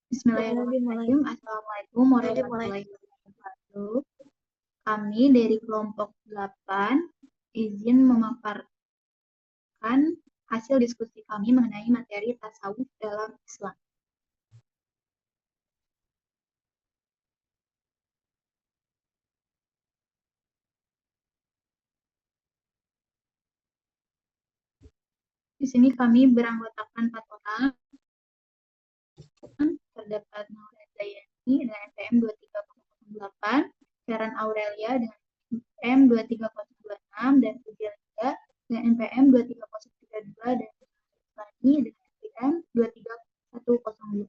Bismillahirrahmanirrahim. Assalamualaikum warahmatullahi wabarakatuh. Kami dari kelompok 8 izin memaparkan hasil diskusi kami mengenai materi tasawuf dalam Islam. Di sini kami beranggotakan 4 orang. Terdapat Maulana Zayani dengan NPM 23008, Karen Aurelia dengan NPM 23026, dan Fujilia dengan NPM 23032, dan Lani dengan NPM 23102.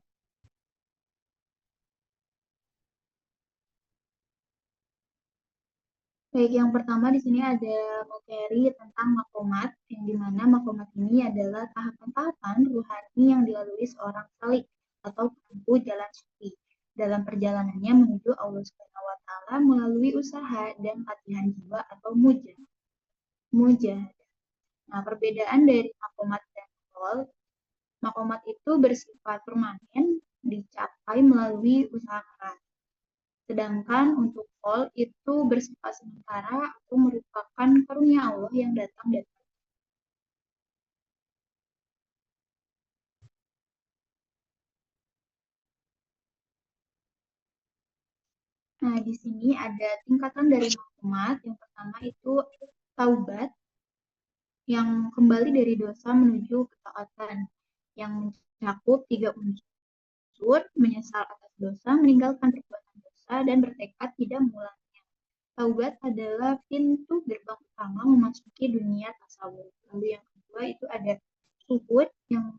Baik, yang pertama di sini ada materi tentang makomat, yang dimana makomat ini adalah tahapan-tahapan ruhani yang dilalui seorang salik atau penempuh jalan sufi dalam perjalanannya menuju Allah Subhanahu wa Ta'ala melalui usaha dan latihan jiwa atau mujahadah. Nah, perbedaan dari makomat dan qol, makomat itu bersifat permanen, dicapai melalui usaha keras. Sedangkan untuk qol itu bersifat sementara atau merupakan karunia Allah yang datang dari. Nah, di sini ada tingkatan dari makomat. Yang pertama itu taubat, yang kembali dari dosa menuju ketaatan, yang mencakup 3 unsur: menyesal atas dosa, meninggalkan perbuatan dosa, dan bertekad tidak mengulanginya. Taubat adalah pintu gerbang utama memasuki dunia tasawuf. Lalu yang kedua itu ada zuhud, yang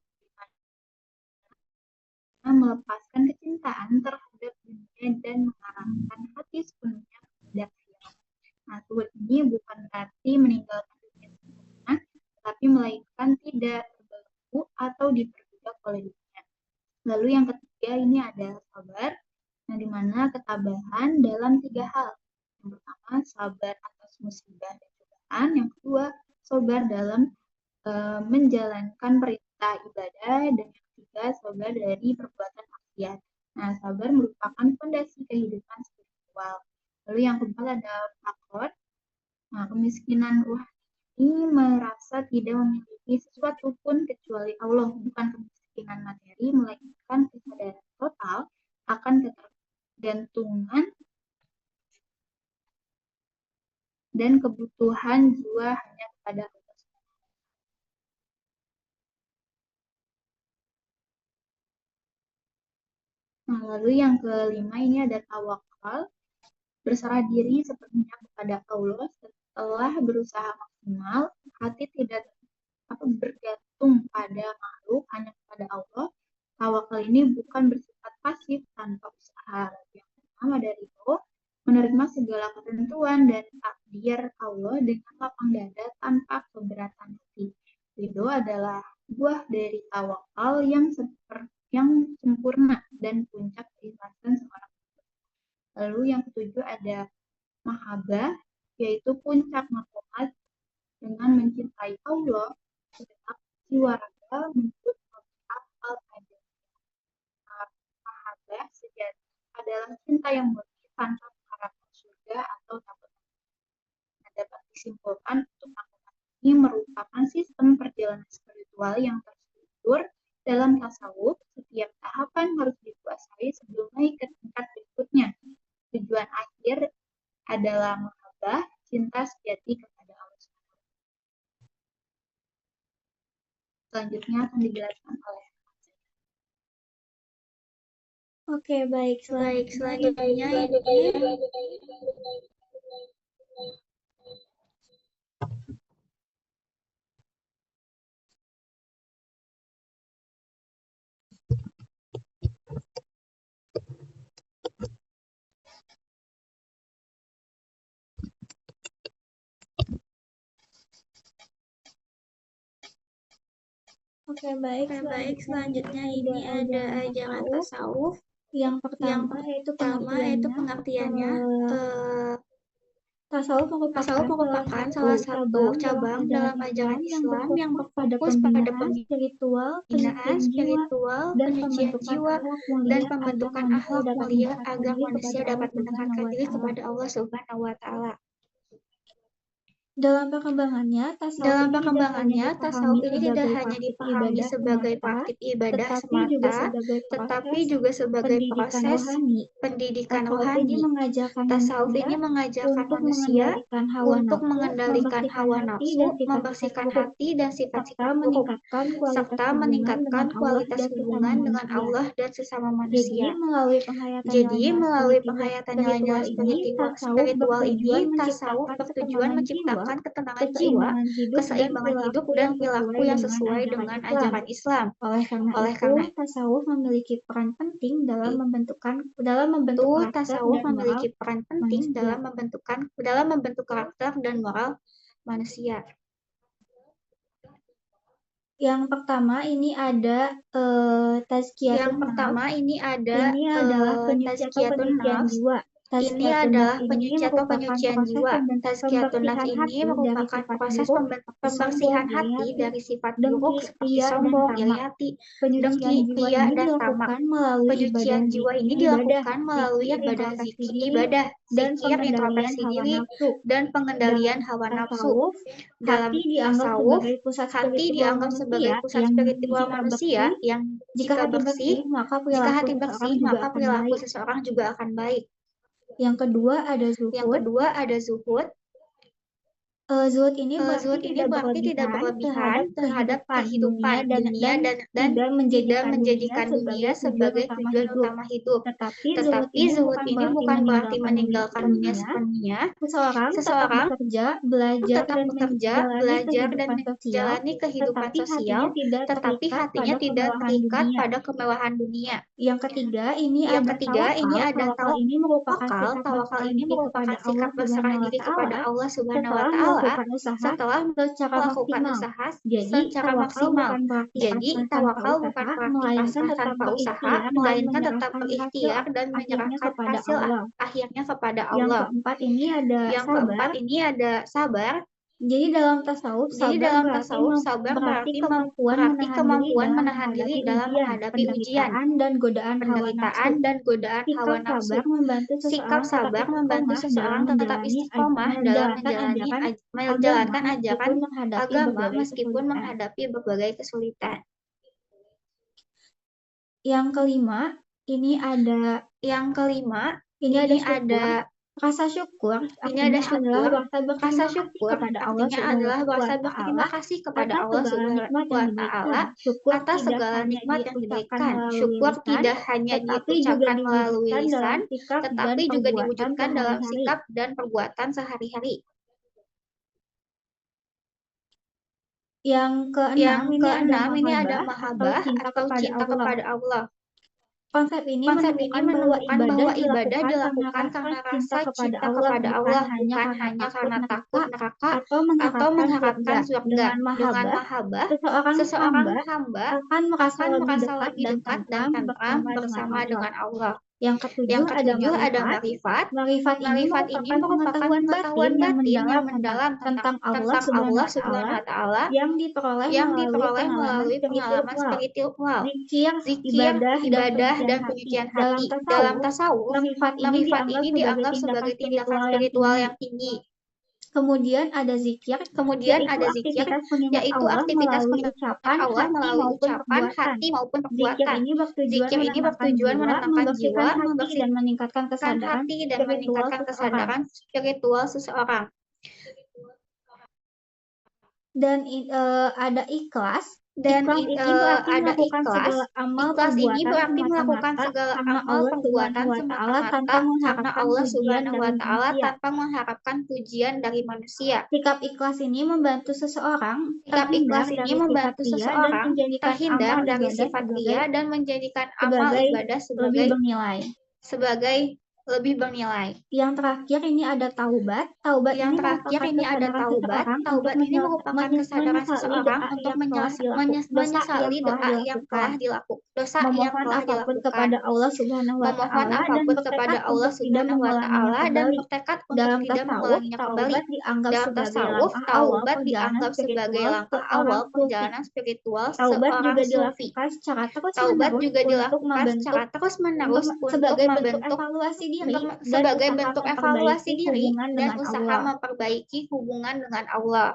melepaskan kecintaan terhadap dunia dan mengarahkan hati sepenuhnya kepada akhirat. Nah, zuhud ini bukan berarti meninggalkan dunia sempurna, tetapi melainkan tidak terbelenggu atau diperbudak oleh dunia. Lalu yang ketiga ini ada sabar, yang dimana ketabahan dalam 3 hal. Yang pertama, sabar atas musibah dan cobaan. Yang kedua, sabar dalam menjalankan perintah ibadah. Dan yang ketiga, sabar dari perbuatan maksiat. Nah, sabar merupakan fondasi kehidupan spiritual. Lalu yang keempat ada fakor. Nah, kemiskinan ruh ini merasa tidak memiliki sesuatu pun kecuali Allah, bukan kemiskinan materi, melainkan kesadaran total akan ketergantungan dan kebutuhan jiwa hanya kepada Allah. Nah, lalu yang kelima ini ada tawakal, berserah diri sepenuhnya kepada Allah setelah berusaha maksimal, hati tidak bergantung pada makhluk, hanya kepada Allah. Tawakal ini bukan bersifat pasif tanpa usaha. Yang pertama dari itu, menerima segala ketentuan dan takdir Allah dengan lapang dada tanpa keberatan hati. Ridho adalah buah dari tawakal yang sempurna dan puncak keikhlasan seorang. Lalu yang ketujuh ada mahabbah, yaitu puncak makomat dengan mencintai Allah segenap jiwa raga menurut al-adab. Mahabbah sejati adalah cinta yang murni tanpa mengharapkan surga atau takut. Nah, dapat disimpulkan untuk makomat ini merupakan sistem perjalanan spiritual yang terstruktur dalam tasawuf. Setiap tahapan harus dikuasai sebelum naik ke tingkat berikutnya. Tujuan akhir adalah mahabbah, cinta sejati kepada Allah. Selanjutnya akan dijelaskan oleh. Oke, baik. Selanjutnya selanjutnya ini ada ajaran tasawuf. Yang pertama yaitu pengertiannya. Tasawuf Tasawuf merupakan salah satu cabang dalam ajaran Islam yang berfokus pada pembinaan spiritual, penyucian jiwa, dan pembentukan akhlak mulia agar manusia dapat mendekatkan diri kepada Allah Subhanahu wa Ta'ala. Dalam perkembangannya, tasawuf ini tidak hanya dipahami sebagai praktik ibadah semata, tetapi juga sebagai proses pendidikan rohani. Tasawuf ini mengajarkan manusia untuk mengendalikan hawa nafsu, membersihkan hati dan sifat-sifat buruk, serta meningkatkan kualitas hubungan dengan Allah dan sesama manusia. Jadi, melalui penghayatan nilai-nilai spiritual ini, tasawuf bertujuan menciptakan ketenangan jiwa, keseimbangan hidup, dan perilaku yang sesuai dengan ajaran Islam. Oleh karena itu, tasawuf memiliki peran penting dalam membentuk karakter dan moral manusia. Yang pertama ini ada tazkiyatun nafs. Ini adalah penyucian jiwa. Ini adalah penyucian jiwa. Tazkiyatun nafs ini merupakan proses pembersihan hati dari sifat buruk seperti sombong, iri hati, dengki, riya, dan tamak. Penyucian jiwa ini dilakukan melalui ibadah zikir, introspeksi diri, dan pengendalian hawa nafsu. Dalam tasawuf, hati dianggap sebagai pusat spiritual manusia yang jika hati bersih, maka perilaku seseorang juga akan baik. Yang kedua ada zuhud. Zuhud ini berarti tidak berlebihan terhadap kehidupan dunia dan tidak menjadikan dunia sebagai tujuan utama hidup. Tetapi zuhud ini bukan berarti meninggalkan dunia sepenuhnya. Seseorang tetap bekerja, belajar, dan menjalani kehidupan sosial, tetapi hatinya tidak terikat pada kemewahan dunia. Yang ketiga ini ada tawakal. Tawakal ini merupakan sikap berserah diri kepada Allah Subhanahu wa Ta'ala setelah melakukan usaha secara maksimal. Jadi, tawakal bukan berarti pasrah tanpa usaha, melainkan tetap berikhtiar dan menyerahkan hasil akhirnya kepada Allah. Yang keempat ini ada sabar. Jadi dalam tasawuf, sabar berarti kemampuan menahan diri dalam menghadapi ujian, penderitaan dan godaan hawa nafsu. Sikap sabar membantu seseorang tetap istiqomah dalam menjalankan ajaran agama meskipun menghadapi berbagai kesulitan. Yang kelima, ini ada rasa syukur. Rasa syukur adalah rasa berterima kasih kepada Allah Subhanahu wa Ta'ala atas segala nikmat yang diberikan. Syukur tidak hanya diucapkan melalui lisan, tetapi juga diwujudkan dalam sikap dan perbuatan sehari-hari. Yang keenam ini ada mahabbah atau cinta kepada Allah. Konsep ini menunjukkan bahwa ibadah dilakukan karena rasa cinta kepada Allah, bukan hanya karena takut neraka atau mengharapkan surga. Dengan mahabbah, seseorang hamba akan merasa lebih dekat dan tentram bersama dengan Allah. Yang ketujuh ada marifat. Marifat ini merupakan pengetahuan batin yang mendalam tentang Allah Subhanahu wa Ta'ala yang diperoleh melalui pengalaman spiritual, zikir, ibadah, dan penyucian hati. Dalam tasawuf, marifat ini dianggap sebagai tindakan spiritual yang tinggi. Kemudian ada zikir, yaitu aktivitas pengucapan Allah melalui ucapan, hati maupun perbuatan. Zikir ini bertujuan menenangkan jiwa, membersihkan hati, dan meningkatkan kesadaran spiritual seseorang. Dan ada ikhlas. Ikhlas ini berarti melakukan segala amal perbuatan semata-mata karena Allah Subhanahu wa Ta'ala tanpa mengharapkan pujian dari manusia. Sikap ikhlas ini membantu seseorang terhindar dari sifat riya dan menjadikan amal ibadah sebagai lebih bernilai. Yang terakhir ini ada taubat. Taubat Yang ini terakhir merupakan ini ada kesadaran taubat. seseorang untuk Taubat ini merupakan kesadaran menyesali seseorang doa untuk yang telah menyesali doa yang dilakukan, telah dilakukan, dosa yang memohon telah apapun dilakukan, kepada Allah Subhanahu wa memohon Ta'ala, dan apapun bertekad kepada Allah untuk tidak Subhanahu wa mengulanginya Ta'ala dan kembali. bertekad untuk Dalam tidak tasawuf, mengulanginya kembali. taubat dianggap Dalam sebagai tasawuf, langkah awal taubat perjalanan dianggap sebagai spiritual langkah seorang awal sufi. perjalanan spiritual Taubat seorang juga sufi. dilakukan secara Taubat terus-menerus juga untuk dilakukan secara terus-menerus untuk sebagai bentuk membentuk evaluasi diri dan sebagai usaha bentuk evaluasi memperbaiki diri hubungan dan dengan usaha Allah. memperbaiki hubungan dengan Allah.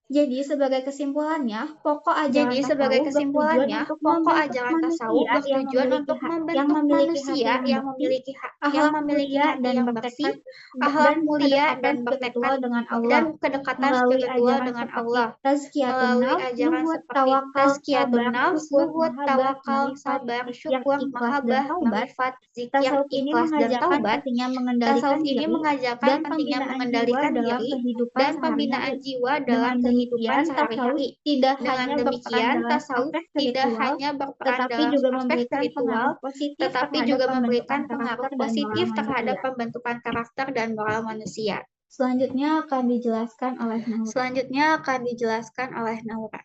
Jadi sebagai kesimpulannya, pokok ajaran Jadi sebagai tasawuf bertujuan kesimpulannya, untuk pokok membentuk ajaran tasawuf manusia bertujuan untuk yang membentuk memiliki hati manusia yang bersih, yang akhlak memiliki mulia hati dan yang bersih, akhlak dan mulia kedekatan spiritual dengan Allah dan kedekatan melalui spiritual ajaran dengan seperti Allah. tazkiyatun Melalui nafs, ajaran zuhud, seperti tawakal, tazkiyatun sabar, nafs, syukur, zuhud, mahabbah, tawakal, marifat, sabar, zikir, syukur, ikhlas, dan mahabbah, taubat. marifat, zikir, Tasawuf ini ikhlas, dan mengajarkan taubat. pentingnya mengendalikan Tasawuf ini diri mengajarkan dan pentingnya pembinaan jiwa mengendalikan dalam diri kehidupan dan pembinaan sehari-hari. jiwa dalam Dengan kehidupan demikian, tasawuf sehari-hari. tidak Dengan hanya berperan demikian, dalam tasawuf aspek tidak spiritual, hanya berperan tetapi dalam juga aspek memberikan pengaruh spiritual, positif tetapi terhadap juga pembentukan memberikan karakter pengaruh dan moral positif terhadap manusia. pembentukan karakter dan moral manusia. Selanjutnya akan dijelaskan oleh Naura. Selanjutnya akan dijelaskan oleh Naura.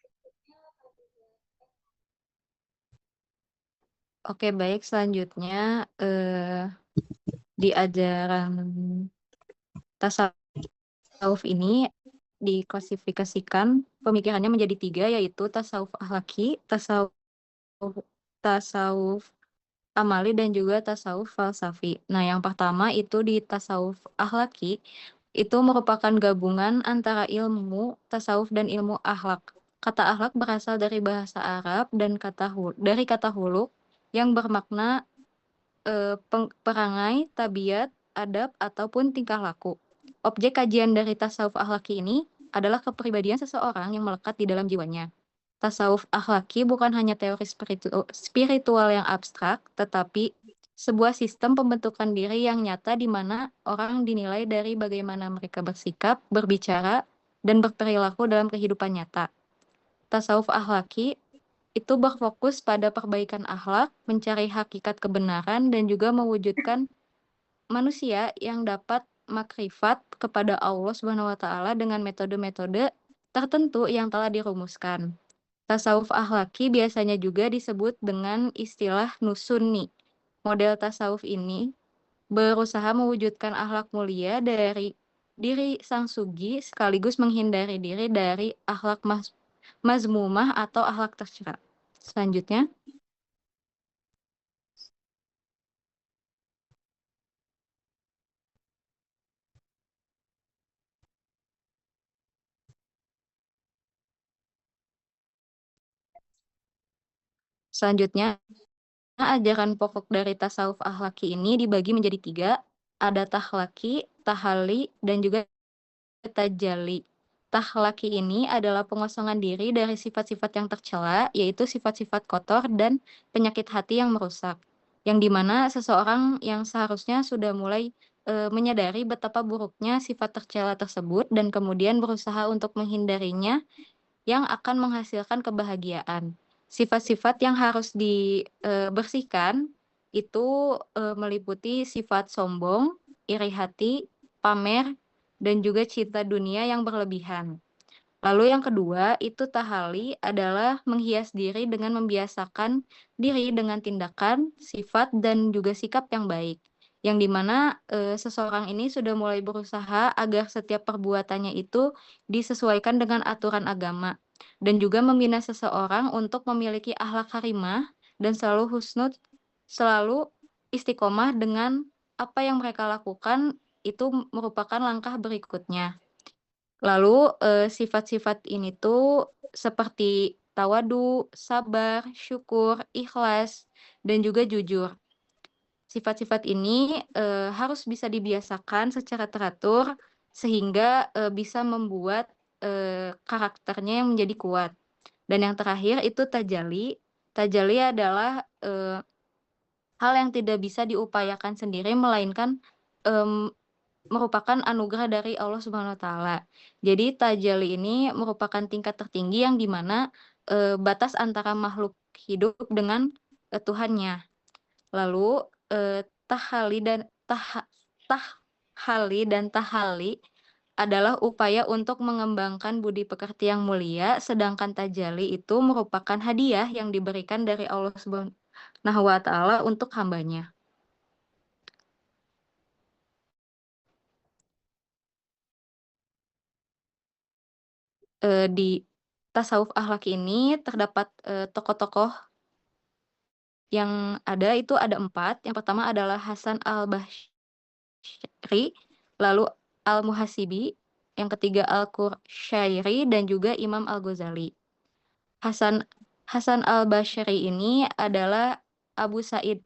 Oke, baik. Selanjutnya di ajaran tasawuf ini diklasifikasikan pemikirannya menjadi 3, yaitu tasawuf akhlaki, tasawuf amali, dan juga tasawuf falsafi. Nah, yang pertama itu di tasawuf akhlaki, itu merupakan gabungan antara ilmu tasawuf dan ilmu akhlak. Kata akhlak berasal dari bahasa Arab dan dari kata huluk yang bermakna perangai, tabiat, adab, ataupun tingkah laku. Objek kajian dari tasawuf akhlaki ini adalah kepribadian seseorang yang melekat di dalam jiwanya. Tasawuf akhlaki bukan hanya teori spiritual yang abstrak, tetapi sebuah sistem pembentukan diri yang nyata di mana orang dinilai dari bagaimana mereka bersikap, berbicara, dan berperilaku dalam kehidupan nyata. Tasawuf akhlaki itu berfokus pada perbaikan akhlak, mencari hakikat kebenaran, dan juga mewujudkan manusia yang dapat makrifat kepada Allah Subhanahu wa Ta'ala dengan metode-metode tertentu yang telah dirumuskan. Tasawuf akhlaki biasanya juga disebut dengan istilah nusunni. Model tasawuf ini berusaha mewujudkan akhlak mulia dari diri sang sugi sekaligus menghindari diri dari akhlak mazmumah atau akhlak tercela. Selanjutnya, ajaran pokok dari tasawuf akhlaki ini dibagi menjadi 3, ada tahlaki, tahali, dan juga tajalli. Tahlaki ini adalah pengosongan diri dari sifat-sifat yang tercela, yaitu sifat-sifat kotor dan penyakit hati yang merusak. Yang dimana seseorang yang seharusnya sudah mulai menyadari betapa buruknya sifat tercela tersebut dan kemudian berusaha untuk menghindarinya yang akan menghasilkan kebahagiaan. Sifat-sifat yang harus dibersihkan itu meliputi sifat sombong, iri hati, pamer, dan juga cinta dunia yang berlebihan. Lalu yang kedua, itu tahali adalah menghias diri dengan membiasakan diri dengan tindakan, sifat, dan juga sikap yang baik. Yang dimana seseorang ini sudah mulai berusaha agar setiap perbuatannya itu disesuaikan dengan aturan agama. Dan juga membina seseorang untuk memiliki akhlak karimah dan selalu istiqomah dengan apa yang mereka lakukan itu merupakan langkah berikutnya. Lalu sifat-sifat ini tuh seperti tawadu, sabar, syukur, ikhlas, dan juga jujur. Sifat-sifat ini harus bisa dibiasakan secara teratur sehingga bisa membuat karakternya yang menjadi kuat. Dan yang terakhir itu tajalli. Tajalli adalah hal yang tidak bisa diupayakan sendiri melainkan merupakan anugerah dari Allah Subhanahu wa Ta'ala. Jadi tajalli ini merupakan tingkat tertinggi yang dimana batas antara makhluk hidup dengan Tuhannya. Lalu tahali dan tahali adalah upaya untuk mengembangkan budi pekerti yang mulia, sedangkan tajalli itu merupakan hadiah yang diberikan dari Allah Subhanahu wa Ta'ala untuk hambanya. Di tasawuf akhlak ini terdapat tokoh-tokoh yang ada itu ada 4. Yang pertama adalah Hasan al-Basri, lalu Al-Muhasibi, yang ketiga Al-Qursyairi, dan juga Imam Al-Ghazali. Hasan al-Basri ini adalah Abu Said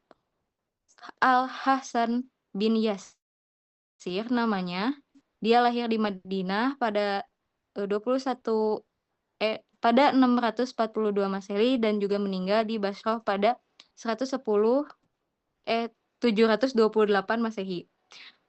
Al-Hasan bin Yasir namanya. Dia lahir di Madinah pada 642 Masehi dan juga meninggal di Basrah pada 728 Masehi.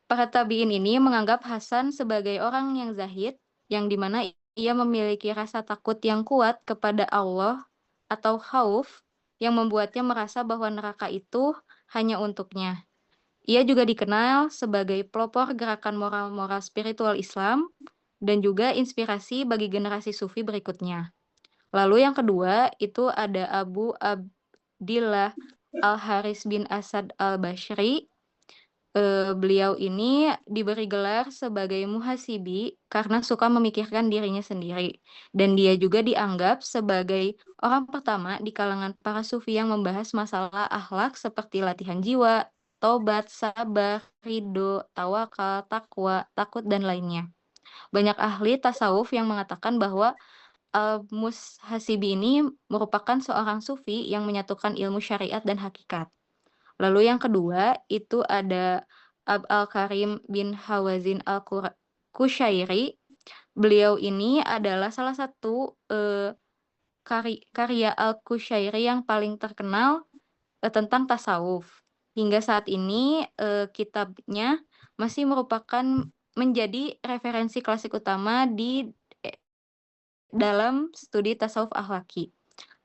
Para tabi'in ini menganggap Hasan sebagai orang yang zahid, yang dimana ia memiliki rasa takut yang kuat kepada Allah atau khauf, yang membuatnya merasa bahwa neraka itu hanya untuknya. Ia juga dikenal sebagai pelopor gerakan moral-moral spiritual Islam dan juga inspirasi bagi generasi sufi berikutnya. Lalu yang kedua itu ada Abu Abdillah Al-Haris bin Asad Al-Bashri. Beliau ini diberi gelar sebagai muhasibi karena suka memikirkan dirinya sendiri. Dan dia juga dianggap sebagai orang pertama di kalangan para sufi yang membahas masalah akhlak seperti latihan jiwa, tobat, sabar, ridho, tawakal, takwa, takut, dan lainnya. Banyak ahli tasawuf yang mengatakan bahwa Al-Muhasibi ini merupakan seorang sufi yang menyatukan ilmu syariat dan hakikat. Lalu yang kedua itu ada Al-Karim bin Hawazin Al-Kushairi. Beliau ini adalah salah satu karya Al-Kushairi yang paling terkenal tentang tasawuf. Hingga saat ini kitabnya masih merupakan menjadi referensi klasik utama di dalam studi tasawuf akhlaki.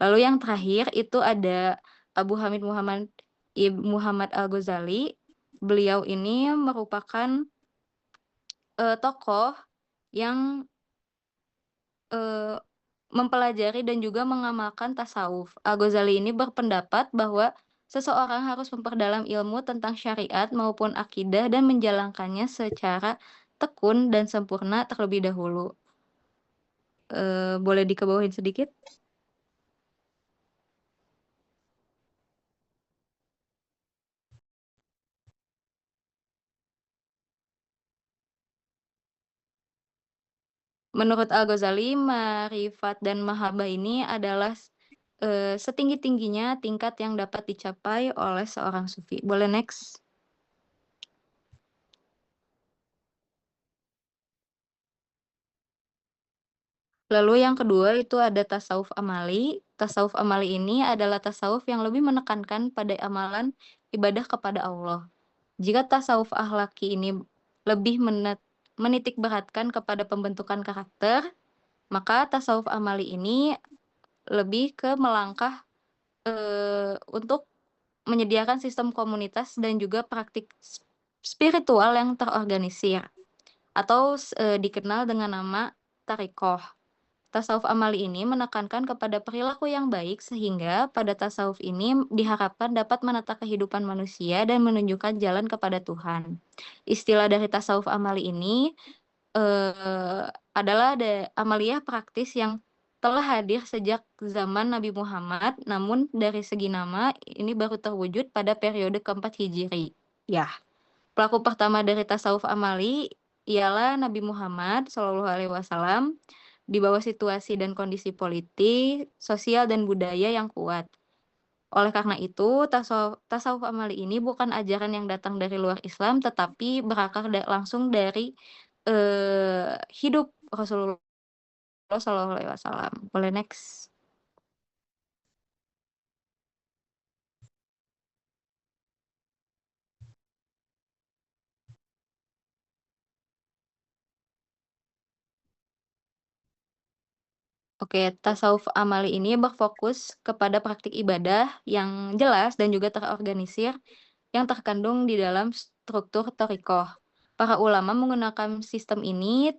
Lalu yang terakhir itu ada Abu Hamid Muhammad Al-Ghazali. Beliau ini merupakan tokoh yang mempelajari dan juga mengamalkan tasawuf. Al-Ghazali ini berpendapat bahwa seseorang harus memperdalam ilmu tentang syariat maupun akidah dan menjalankannya secara tekun dan sempurna terlebih dahulu. Boleh dikebawahin sedikit? Menurut Al-Ghazali, ma'rifat dan mahabbah ini adalah setinggi-tingginya tingkat yang dapat dicapai oleh seorang sufi. Boleh next? Lalu yang kedua itu ada tasawuf amali. Tasawuf amali ini adalah tasawuf yang lebih menekankan pada amalan ibadah kepada Allah. Jika tasawuf akhlaki ini lebih menitik beratkan kepada pembentukan karakter, maka tasawuf amali ini lebih ke melangkah untuk menyediakan sistem komunitas dan juga praktik spiritual yang terorganisir atau dikenal dengan nama tarikoh. Tasawuf amali ini menekankan kepada perilaku yang baik sehingga pada tasawuf ini diharapkan dapat menata kehidupan manusia dan menunjukkan jalan kepada Tuhan. Istilah dari tasawuf amali ini adalah amaliyah praktis yang telah hadir sejak zaman Nabi Muhammad, namun dari segi nama ini baru terwujud pada periode keempat Hijri. Ya, pelaku pertama dari tasawuf amali ialah Nabi Muhammad SAW di bawah situasi dan kondisi politik, sosial, dan budaya yang kuat. Oleh karena itu, tasawuf amali ini bukan ajaran yang datang dari luar Islam, tetapi berakar langsung dari hidup Rasulullah SAW. Boleh next? Oke, tasawuf amali ini berfokus kepada praktik ibadah yang jelas dan juga terorganisir yang terkandung di dalam struktur thariqah. Para ulama menggunakan sistem ini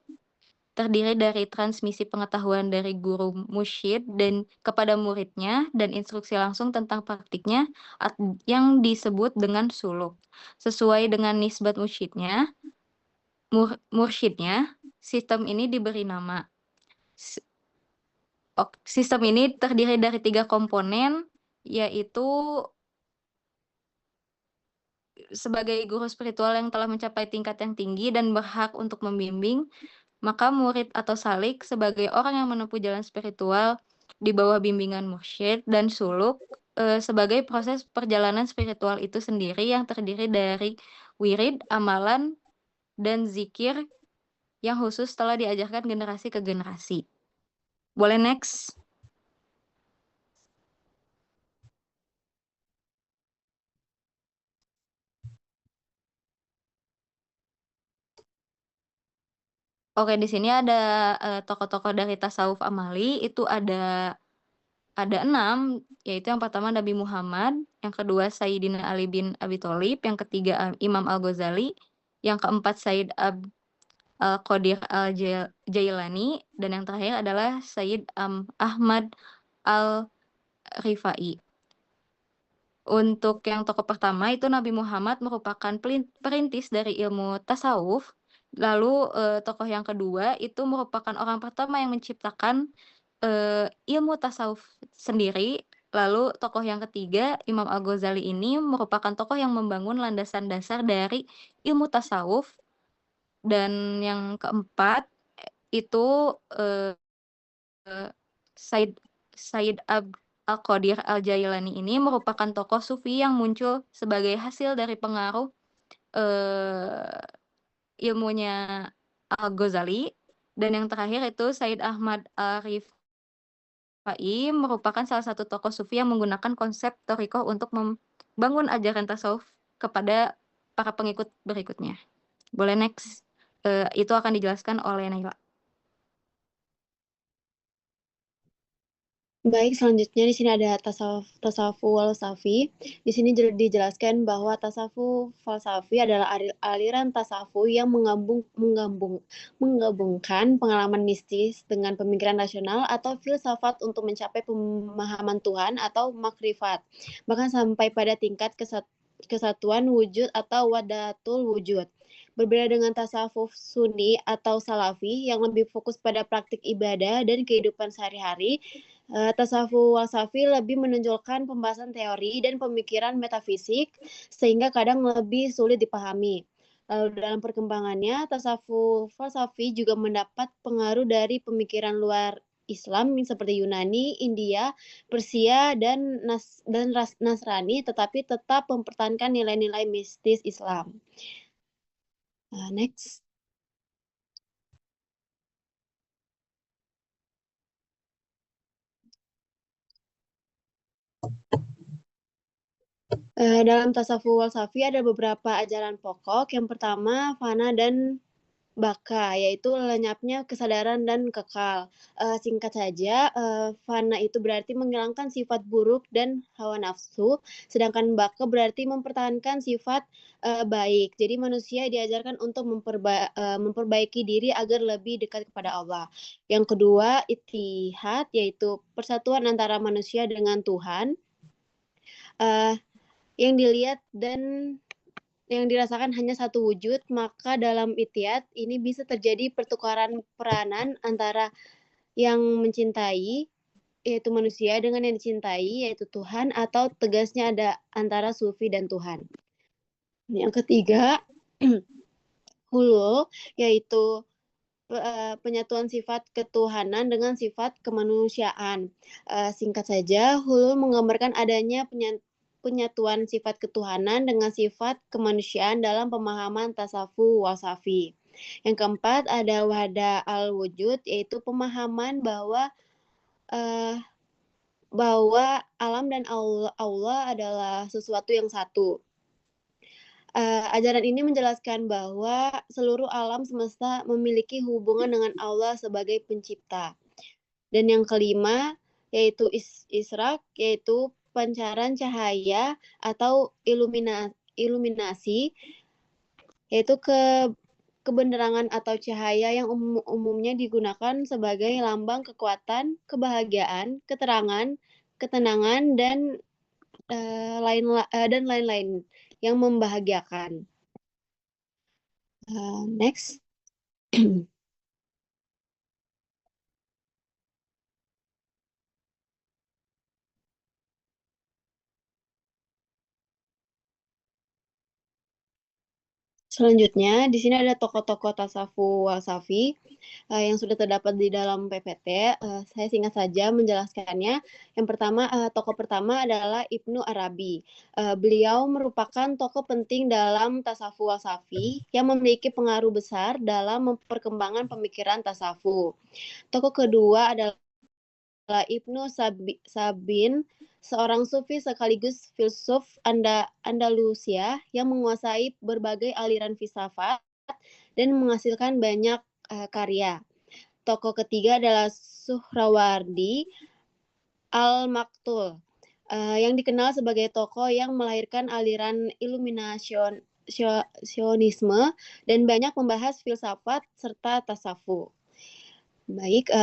terdiri dari transmisi pengetahuan dari guru mursyid dan kepada muridnya dan instruksi langsung tentang praktiknya yang disebut dengan suluk. Sesuai dengan nisbat mursyidnya, sistem ini diberi nama. Sistem ini terdiri dari 3 komponen, yaitu sebagai guru spiritual yang telah mencapai tingkat yang tinggi dan berhak untuk membimbing, maka murid atau salik sebagai orang yang menempuh jalan spiritual di bawah bimbingan mursyid, dan suluk sebagai proses perjalanan spiritual itu sendiri yang terdiri dari wirid, amalan, dan zikir yang khusus telah diajarkan generasi ke generasi. Boleh next? Oke, di sini ada tokoh-tokoh dari tasawuf amali, itu ada 6, yaitu yang pertama Nabi Muhammad, yang kedua Sayyidina Ali bin Abi Thalib, yang ketiga Imam Al-Ghazali, yang keempat Sayyid Al-Qadir Al-Jailani, dan yang terakhir adalah Sayyid Ahmad Al-Rifai. Untuk yang tokoh pertama itu Nabi Muhammad merupakan perintis dari ilmu tasawuf. Lalu tokoh yang kedua itu merupakan orang pertama yang menciptakan ilmu tasawuf sendiri. Lalu tokoh yang ketiga, Imam Al-Ghazali ini merupakan tokoh yang membangun landasan dasar dari ilmu tasawuf. Dan yang keempat itu Sayyid Al-Qadir Al-Jailani ini merupakan tokoh sufi yang muncul sebagai hasil dari pengaruh ilmunya Al-Ghazali. Dan yang terakhir itu Sayyid Ahmad Al-Rifai merupakan salah satu tokoh sufi yang menggunakan konsep thariqah untuk membangun ajaran tasawuf kepada para pengikut berikutnya. Boleh next? Itu akan dijelaskan oleh Naila. Baik, selanjutnya di sini ada tasawuf falsafi. Di sini dijelaskan bahwa tasawuf falsafi adalah aliran tasawuf yang menggabungkan pengalaman mistis dengan pemikiran rasional atau filsafat untuk mencapai pemahaman Tuhan atau makrifat, bahkan sampai pada tingkat kesatuan wujud atau wadatul wujud. Berbeda dengan tasawuf sunni atau salafi yang lebih fokus pada praktik ibadah dan kehidupan sehari-hari, tasawuf falsafi lebih menonjolkan pembahasan teori dan pemikiran metafisik sehingga kadang lebih sulit dipahami. Lalu dalam perkembangannya, tasawuf falsafi juga mendapat pengaruh dari pemikiran luar Islam seperti Yunani, India, Persia, dan Nasrani, tetapi tetap mempertahankan nilai-nilai mistis Islam. Next. Dalam tasawuf falsafi ada beberapa ajaran pokok. Yang pertama, fana dan baka, yaitu lenyapnya kesadaran dan kekal. Singkat saja, fana itu berarti menghilangkan sifat buruk dan hawa nafsu, sedangkan baka berarti mempertahankan sifat baik. Jadi manusia diajarkan untuk memperbaiki diri agar lebih dekat kepada Allah. Yang kedua, ittihad, yaitu persatuan antara manusia dengan Tuhan. Yang dilihat dan yang dirasakan hanya satu wujud, maka dalam ittihad ini bisa terjadi pertukaran peranan antara yang mencintai, yaitu manusia, dengan yang dicintai, yaitu Tuhan, atau tegasnya ada antara sufi dan Tuhan. Yang ketiga, hulul, yaitu penyatuan sifat ketuhanan dengan sifat kemanusiaan. Singkat saja, hulul menggambarkan adanya penyatuan sifat ketuhanan dengan sifat kemanusiaan dalam pemahaman tasawuf falsafi. Yang keempat ada wahda al-wujud, yaitu pemahaman bahwa alam dan Allah adalah sesuatu yang satu. Ajaran ini menjelaskan bahwa seluruh alam semesta memiliki hubungan dengan Allah sebagai pencipta. Dan yang kelima yaitu israk, yaitu pancaran cahaya atau iluminasi yaitu kebenerangan atau cahaya yang umumnya digunakan sebagai lambang kekuatan, kebahagiaan, keterangan, ketenangan, dan lain-lain yang membahagiakan. Next. Selanjutnya, di sini ada tokoh-tokoh tasawuf walsafi yang sudah terdapat di dalam PPT. Saya singkat saja menjelaskannya. Yang pertama, tokoh pertama adalah Ibnu Arabi. Beliau merupakan tokoh penting dalam tasawuf walsafi yang memiliki pengaruh besar dalam perkembangan pemikiran tasawuf. Tokoh kedua adalah Ibnu Sabin, seorang sufi sekaligus filsuf Andalusia yang menguasai berbagai aliran filsafat dan menghasilkan banyak karya. Tokoh ketiga adalah Suhrawardi Al-Maktul, yang dikenal sebagai tokoh yang melahirkan aliran Illuminationisme dan banyak membahas filsafat serta tasawuf. Baik,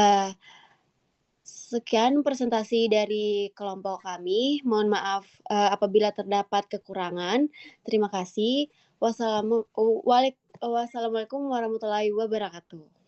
sekian presentasi dari kelompok kami. Mohon maaf apabila terdapat kekurangan. Terima kasih. Wassalamualaikum warahmatullahi wabarakatuh.